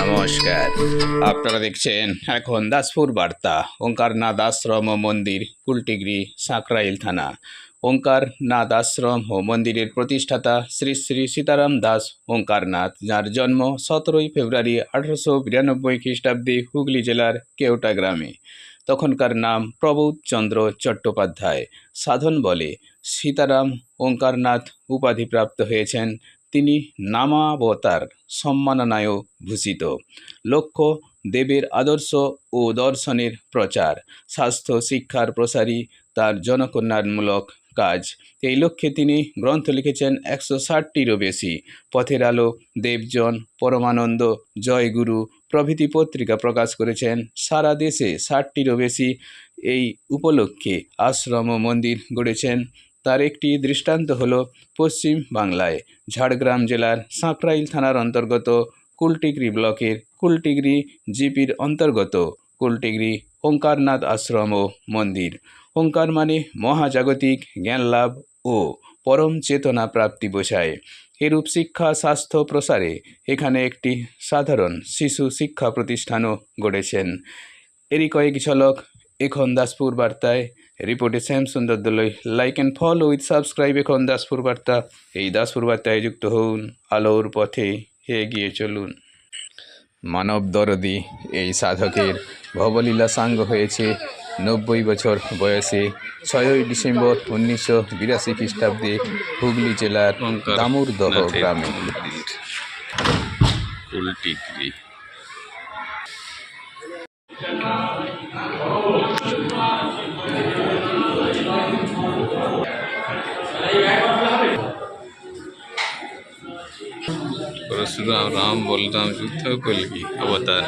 নমস্কার, আপনারা দেখছেন এখন দাসপুর বার্তা। ওঙ্কারনাথ আশ্রম ও মন্দির, কুলটিগড়ি, সাঁকরাইল থানা। ওঙ্কারনাথ আশ্রম ও মন্দিরের প্রতিষ্ঠাতা শ্রী শ্রী সীতারাম দাস ওঙ্কারনাথ, যার জন্ম 17 ফেব্রুয়ারি 1892 খ্রিস্টাব্দে হুগলি জেলার কেওটা গ্রামে। তখনকার নাম প্রবোধ চন্দ্র চট্টোপাধ্যায়। সাধন বলে সীতারাম ওঙ্কারনাথ উপাধিপ্রাপ্ত হয়েছেন। তিনি নামাবতার সম্মাননায়ও ভূষিত। লক্ষ্য দেবের আদর্শ ও দর্শনের প্রচার, স্বাস্থ্য শিক্ষার প্রসারী তার জনকল্যাণমূলক কাজ। এই লক্ষ্যে তিনি গ্রন্থ লিখেছেন 160টিরও বেশি। পথের আলো, দেবজন, পরমানন্দ, জয়গুরু প্রভৃতি পত্রিকা প্রকাশ করেছেন। সারা দেশে 60টিরও বেশি এই উপলক্ষে আশ্রম ও মন্দির গড়েছেন। তার একটি দৃষ্টান্ত হল পশ্চিম বাংলায় ঝাড়গ্রাম জেলার সাঁকরাইল থানার অন্তর্গত কুলটিগড়ি ব্লকের কুলটিগড়ি জিপির অন্তর্গত কুলটিগড়ি ওঙ্কারনাথ আশ্রম ও মন্দির। ওঙ্কার মানে মহাজাগতিক জ্ঞানলাভ ও পরম চেতনা প্রাপ্তি বোঝায়। এরূপ শিক্ষা স্বাস্থ্য প্রসারে এখানে একটি সাধারণ শিশু শিক্ষা প্রতিষ্ঠানও গড়েছেন। এরই কয়েক ঝলক এখন দাসপুর বার্তায়। রিপোর্টে শ্যাম সুন্দর দলই। Like and follow with subscribe এখন দাসপুর বার্তা। এই দাসপুর বার্তায় যুক্ত হন, আলোর পথে এগিয়ে চলুন। মানব দরদি এই সাধকের ভবলীলা সাঙ্গ হয়েছে 90 বছর বয়সে 6ই ডিসেম্বর 1982 খ্রিস্টাব্দে হুগলি জেলার দামুরদহ গ্রামে। কুলটিগড়ি परशुराम राम बलराम युद्ध कलगी अवतार।